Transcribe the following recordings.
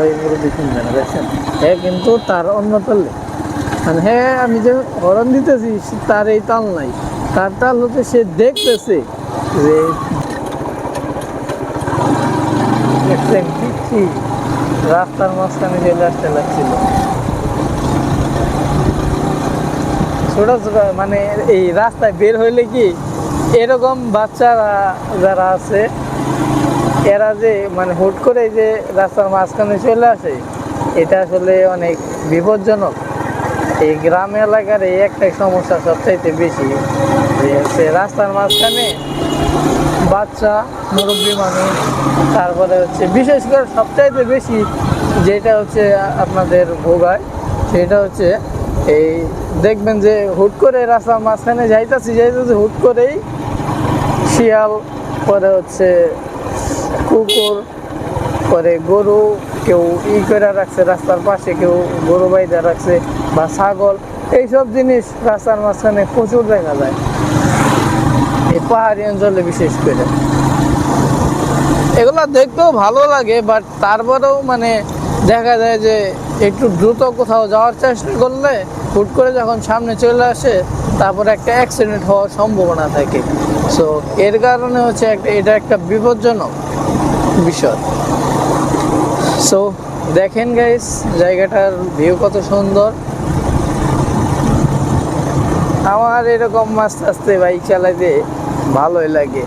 ওই মুরব্বী কিনবে না, দেখছেন? হ্যাঁ, কিন্তু তার অন্য তালে, মানে হ্যাঁ আমি যে হরন দিতেছি তার এই তাল নাই, তার তাল হচ্ছে সে দেখতেছে যে রাস্তার মাঝখানে চলে আসতে লাগছিল। ছোট ছোট মানে এই রাস্তায় বের হইলে কি এরকম বাচ্চারা যারা আছে এরা যে মানে হুট করে যে রাস্তার মাঝখানে চলে আসে, এটা আসলে অনেক বিপজ্জনক। এই গ্রাম এলাকার এই একটাই সমস্যা সবচাইতে বেশি, যে হচ্ছে রাস্তার মাঝখানে বাচ্চা, মুরব্বী মানুষ, তারপরে হচ্ছে বিশেষ করে সবচাইতে বেশি যেটা হচ্ছে আপনাদের ভোগায় সেটা হচ্ছে এই দেখবেন যে হুট করে রাস্তার মাঝখানে যাইতেছি হুট করেই শিয়াল, পরে হচ্ছে কুকুর, পরে গরু কেউ করে রাখছে রাস্তার পাশে, কেউ গরু বাইদা রাখছে, বা ছাগল, এইসব জিনিস রাস্তার মাঝখানে প্রচুর দেখা যায় এই পাহাড়ি অঞ্চলে বিশেষ করে। এগুলো দেখতেও ভালো লাগে, বাট তারপরেও মানে দেখা যায় যে একটু দ্রুত কোথাও যাওয়ার চেষ্টা করলে হুট করে যখন সামনে চলে আসে তারপরে একটা অ্যাক্সিডেন্ট হওয়ার সম্ভাবনা থাকে। সো এর কারণে হচ্ছে এটা একটা বিপজ্জনক বিষয়। সো দেখেন গাইস, জায়গাটার ভিউ কত সুন্দর। আমার এরকম আস্তে আস্তে বাইক চালাইতে ভালোই লাগে।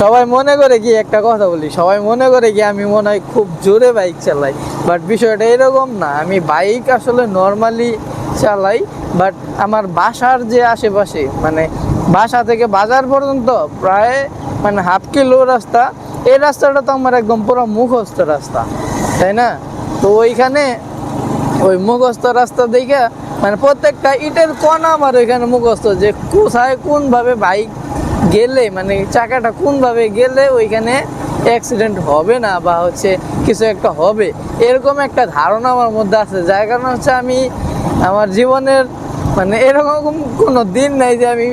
সবাই মনে করে কি, একটা কথা বলি, সবাই মনে করে কি আমি মনে হয় খুব জোরে বাইক চালাই, বাট বিষয়টা এরকম না। আমি বাইক আসলে নর্মালি চালাই, বাট আমার বাসার যে আশেপাশে মানে বাসা থেকে বাজার পর্যন্ত প্রায় মানে হাফ কিলো রাস্তা, এই রাস্তাটা তো আমার একদম পুরো মুখস্থ রাস্তা, তাই না? তো ওইখানে ওই মুখস্থ রাস্তা দেখে মানে প্রত্যেকটা ইটের কণা আমার ওইখানে মুখস্থ, যে কোথায় কোনভাবে বাইক গেলে মানে চাকাটা কোনভাবে গেলে ওইখানে অ্যাক্সিডেন্ট হবে না বা হচ্ছে কিছু একটা হবে, এরকম একটা ধারণা আমার মধ্যে আছে। যার কারণে হচ্ছে আমি আমার জীবনের মানে এরকম কোনো দিন নাই যে আমি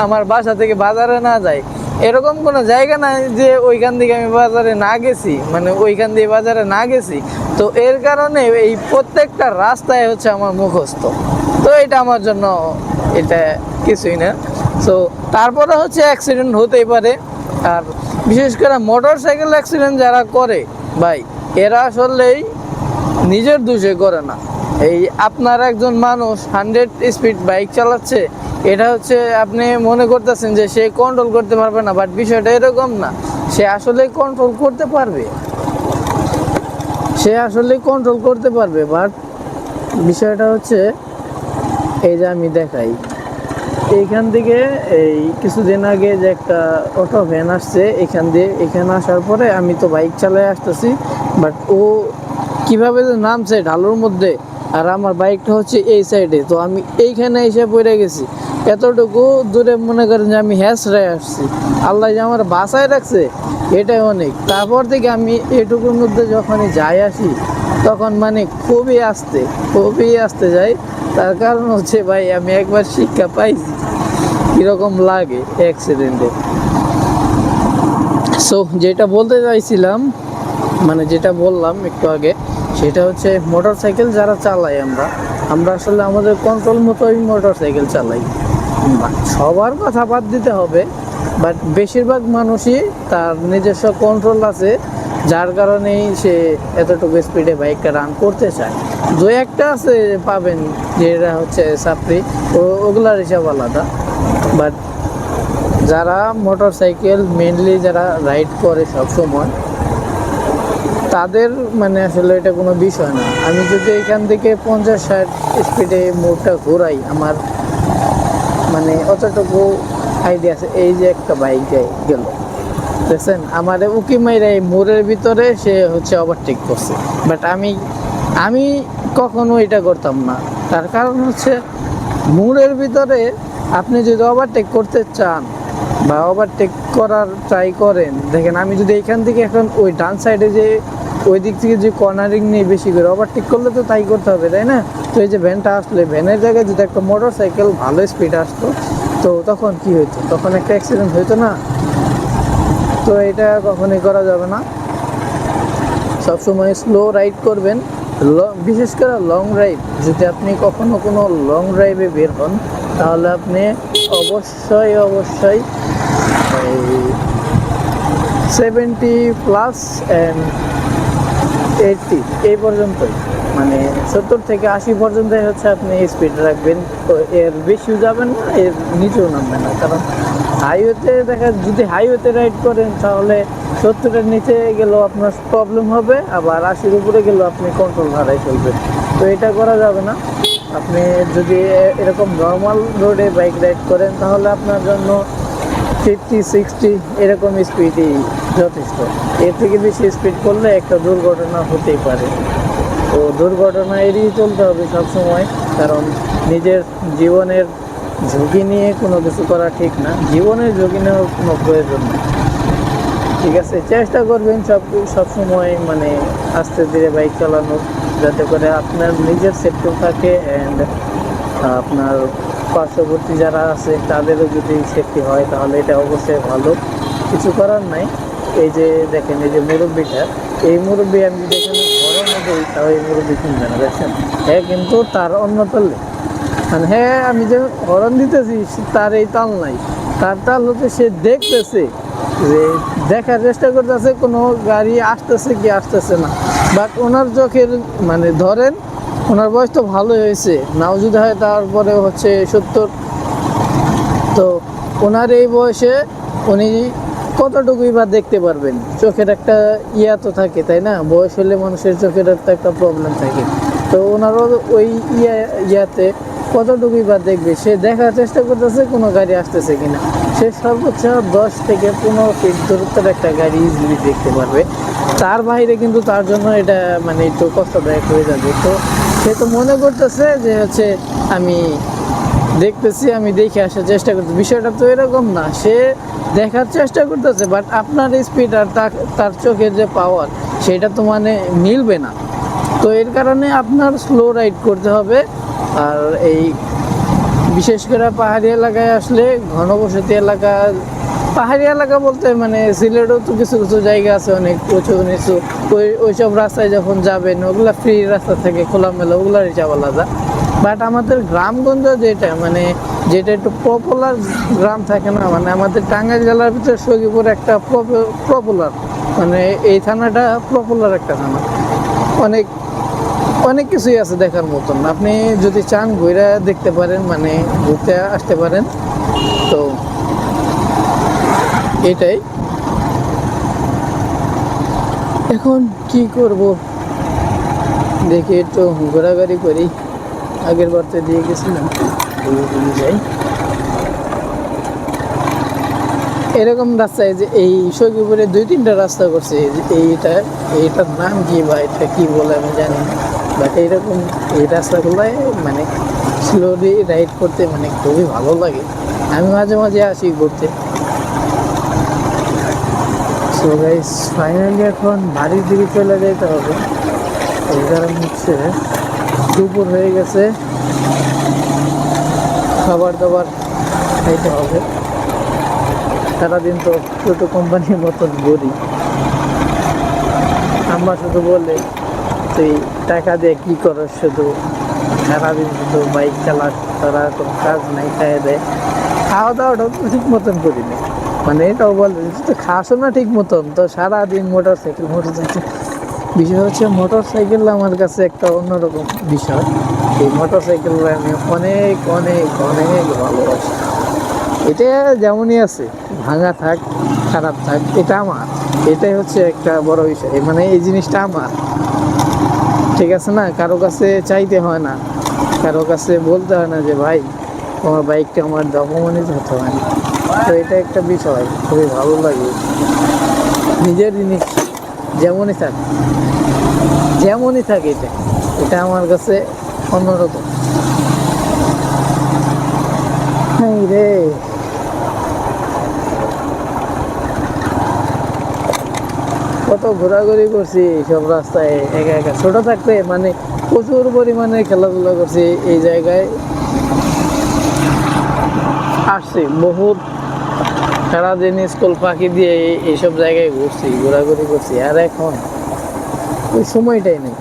আমার বাসা থেকে বাজারে না যাই, এরকম কোনো জায়গা নাই যে ওইখান থেকে আমি বাজারে না গেছি, মানে ওইখান দিয়ে বাজারে না গেছি। তো এর কারণে এই প্রত্যেকটা রাস্তায় হচ্ছে আমার মুখস্থ। তো এটা আমার জন্য এটা কিছুই না। সো তারপরে হচ্ছে অ্যাক্সিডেন্ট হতেই পারে। আর বিশেষ করে মোটর সাইকেল অ্যাক্সিডেন্ট যারা করে ভাই, এরা আসলেই নিজের দোষে করে না। এই আপনার একজন মানুষ 100 স্পিড বাইক চালাচ্ছে, এটা হচ্ছে আপনি মনে করতেছেন যে সে কন্ট্রোল করতে পারবে না, বাট বিষয়টা এরকম না। সে আসলে কন্ট্রোল করতে পারবে, সে আসলে কন্ট্রোল করতে পারবে, বাট বিষয়টা হচ্ছে এই যে আমি দেখাই এইখান থেকে এই কিছুদিন আগে যে একটা অটো ভ্যান আসছে এখান দিয়ে, এখানে আসার পরে আমি তো বাইক চালাই আসতেছি, বাট ও কিভাবে যে নামছে ঢালুর মধ্যে, আর আমার বাইকটা হচ্ছে এই সাইডে, তো আমি এইখানে এসে পড়ে গেছি। এতটুকু দূরে মনে করেন যে আমি হ্যাঁচড়ায় আসছি, আল্লাহ যে আমার বাসায় রাখছে এটাই অনেক। তারপর থেকে আমি এটুকুর মধ্যে যখনই যাই আসি তখন মানে খুবই আস্তে যাই। তার কারণ হচ্ছে ভাই আমি একবার শিক্ষা পাইছি কীরকম লাগে অ্যাক্সিডেন্টে। সো যেটা বলতে চাইছিলাম, মানে যেটা বললাম একটু আগে, সেটা হচ্ছে মোটর সাইকেল যারা চালাই আমরা আসলে আমাদের কন্ট্রোল মতোই মোটর সাইকেল চালাই। সবার কথা বাদ দিতে হবে, বাট বেশিরভাগ মানুষই তার নিজস্ব কন্ট্রোল আছে, যার কারণেই সে এতটুকু স্পিডে বাইকটা রান করতে চায়। দু একটা আছে পাবেন যেটা হচ্ছে সাপ্রি, ওগুলার হিসাব আলাদা। বাট যারা মোটর সাইকেল মেনলি যারা রাইড করে সব সময়, তাদের মানে আসলে এটা কোনো বিষয় না। আমি যদি এখান থেকে 50-60 স্পিডে মোড়টা ঘোরাই, আমার মানে অতটুকু আইডিয়া আছে। এই যে একটা বাইক গেল, দেখছেন আমার উকি মাইরা এই মোড়ের ভিতরে সে হচ্ছে ওভারটেক করছে, বাট আমি কখনো এটা করতাম না। তার কারণ হচ্ছে মোড়ের ভিতরে আপনি যদি ওভারটেক করতে চান বা ওভারটেক করার ট্রাই করেন, দেখেন আমি যদি এখান থেকে এখন ওই ডান সাইডে যে ওই দিক থেকে যে কর্নারিং নিয়ে বেশি করে ওভারটেক করলে তো তাই করতে হবে, তাই না? তো এই যে ভ্যানটা আসলে ভ্যানের জায়গায় যদি একটা মোটর সাইকেল ভালো স্পিড আসতো, তো তখন কি হইতো? তখন একটা অ্যাক্সিডেন্ট হইতো না? তো এটা কখনোই করা যাবে না। তো সবসময় স্লো রাইড করবেন। বিশেষ করে লং রাইড, যদি আপনি কখনো কোনো লং ড্রাইভে বের হন তাহলে আপনি অবশ্যই অবশ্যই 70+ অ্যান্ড 80 এই পর্যন্তই, মানে 70 থেকে 80 পর্যন্তই হচ্ছে আপনি স্পিড রাখবেন। তো এর বেশিও যাবেন না, এর নিচেও নামবেন না। কারণ হাইওয়েতে যদি হাইওয়েতে রাইড করেন তাহলে 70-এর নিচে গেলেও আপনার প্রবলেম হবে, আবার 80-র উপরে গেলেও আপনি কন্ট্রোল হারাই ফেলবেন। তো এটা করা যাবে না। আপনি যদি এরকম নর্মাল রোডে বাইক রাইড করেন তাহলে আপনার জন্য 50-60 এরকম স্পিডই যথেষ্ট। এর থেকে বেশি স্পিড করলে একটা দুর্ঘটনা হতেই পারে। তো দুর্ঘটনা এড়িয়ে চলতে হবে সবসময়, কারণ নিজের জীবনের ঝুঁকি নিয়ে কোনো কিছু করা ঠিক না, জীবনের ঝুঁকি নেওয়ার কোনো প্রয়োজন নেই। ঠিক আছে, চেষ্টা করবেন সবসময় মানে আস্তে ধীরে বাইক চালানোর, যাতে করে আপনার নিজের সেফটি থাকে অ্যান্ড আপনার পার্শ্ববর্তী যারা আছে তাদেরও যদি সেফটি হয় তাহলে এটা অবশ্যই ভালো। কিছু করার নাই। এই যে দেখেন, এই যে মুরব্বিটা, এই মুরব্বি আমি যেখানে ঘরের মধ্যে তাও এই মুরব্বি কিনবে না, দেখছেন? হ্যাঁ, কিন্তু তার অন্য তালে, মানে হ্যাঁ আমি যে হরন দিতেছি তার এই তাল নাই, তার তাল হচ্ছে সে দেখতেছে, যে দেখার চেষ্টা করতেছে কোনো গাড়ি আসতেছে কি আসতেছে না। বাট ওনার চোখের মানে ধরেন ওনার বয়স তো ভালোই হয়েছে, নাও যদি হয় তারপরে হচ্ছে 70। তো ওনার এই বয়সে উনি কতটুকুই বা দেখতে পারবেন? চোখের একটা ইয়া তো থাকে, তাই না? বয়স হলে মানুষের চোখের একটা প্রবলেম থাকে। তো ওনারও ওই ইয়াতে কতটুকুই বা দেখবে? সে দেখার চেষ্টা করতেছে কোনো গাড়ি আসতেছে কিনা। সে সর্বোচ্চ 10 থেকে 15 ফিট দূরত্বের একটা গাড়ি ইজিলি দেখতে পারবে। তার বাইরে কিন্তু তার জন্য এটা মানে একটু কষ্টদায়ক হয়ে যাবে। তো সে তো মনে করতেছে যে হচ্ছে আমি দেখতেছি, আমি দেখে আসার চেষ্টা করতেছি। বিষয়টা তো এরকম না, সে দেখার চেষ্টা করতেছে, বাট আপনার স্পিড আর তার চোখের যে পাওয়ার সেটা তো মানে মিলবে না। তো এর কারণে আপনার স্লো রাইড করতে হবে। আর এই বিশেষ করে পাহাড়ি এলাকায় আসলে, ঘনবসতি এলাকা, পাহাড়ি এলাকা বলতে মানে সিলেটেও তো কিছু কিছু জায়গা আছে অনেক উঁচু নিচু, ওইসব রাস্তায় যখন যাবেন ওগুলা ফ্রি রাস্তা থেকে খোলামেলা, ওগুলার হিসাব আলাদা। বাট আমাদের গ্রামগঞ্জ যেটা একটু পপুলার গ্রাম থাকে না, মানে আমাদের টাঙ্গাইল জেলার ভিতরে সখীপুর একটা পপুলার, মানে এই থানাটা পপুলার একটা থানা। অনেক অনেক কিছুই আছে দেখার মতন, আপনি যদি চান ঘুরে দেখতে পারেন, মানে ঘুরতে আসতে পারেন। তো এটাই, এখন কি করব, দেখি একটু ঘোরাঘুরি করি। আগের বার তো দিয়ে গেছিলাম, যাই এরকম রাস্তায়। যে এই সখীপুরে 2-3টা রাস্তা করছে, এইটার নাম কি বা এটা কি বলে আমি জানি না। বাট এইরকম এই রাস্তাগুলোয় মানে স্লোলি রাইড করতে মানে খুবই ভালো লাগে। আমি মাঝে মাঝে আসি ঘুরতে। সো গাইস, ফাইনালি এখন বাড়ির দিকে চলে যেতে হবে। এই কারণ হচ্ছে দুপুর হয়ে গেছে, খাবার দাবার খাইতে হবে। সারাদিন তো ছোটো কোম্পানির মতন ঘুরি। আমার শুধু বলে তুই টাকা দিয়ে কী করো, শুধু সারাদিন শুধু বাইক চালাস, তারা কোনো কাজ নাই, খাইয়ে দেয়। খাওয়া দাওয়াটা তো ঠিক মতন করি না, মানে এটাও বলে তুই খাসও না ঠিক মতন, তো সারাদিন মোটর সাইকেল। বিষয় হচ্ছে মোটর সাইকেল আমার কাছে একটা অন্যরকম বিষয়। এই মোটর সাইকেল আমি অনেক অনেক অনেক ভালোবাসি। এটা যেমনই আছে, ভাঙা থাক খারাপ থাক, এটা আমার, এটাই হচ্ছে একটা বড় বিষয়। মানে এই জিনিসটা আমার, ঠিক আছে না? কারো কাছে চাইতে হয় না, কারো কাছে বলতে হয় না যে ভাই তোমার বাইকটা আমার অপমানিত হতে হয় না। তো এটা একটা বিষয় খুবই ভালো লাগে। নিজের জিনিস যেমনই থাক, যেমনই থাকে, এটা আমার কাছে অন্যরকম। রে কত ঘোরাঘুরি করছি সব রাস্তায় একা একা। ছোট থাকতে মানে প্রচুর পরিমাণে খেলাধুলা করছি এই জায়গায়, আসছি বহুত, সারাদিন স্কুল ফাঁকি দিয়ে এইসব জায়গায় ঘুরছি, ঘোরাঘুরি করছি। আর এখন ওই সময়টাই নেই।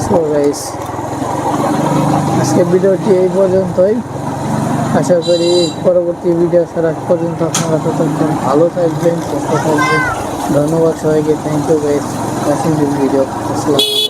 সো গাইস, আজকে ভিডিওটি এই পর্যন্তই। আশা করি পরবর্তী ভিডিও ছাড়া পর্যন্ত আপনারা ততক্ষণ ভালো থাকবেন, সুস্থ থাকবেন। ধন্যবাদ সবাইকে। Thank you guys watching this video. আসসালাম।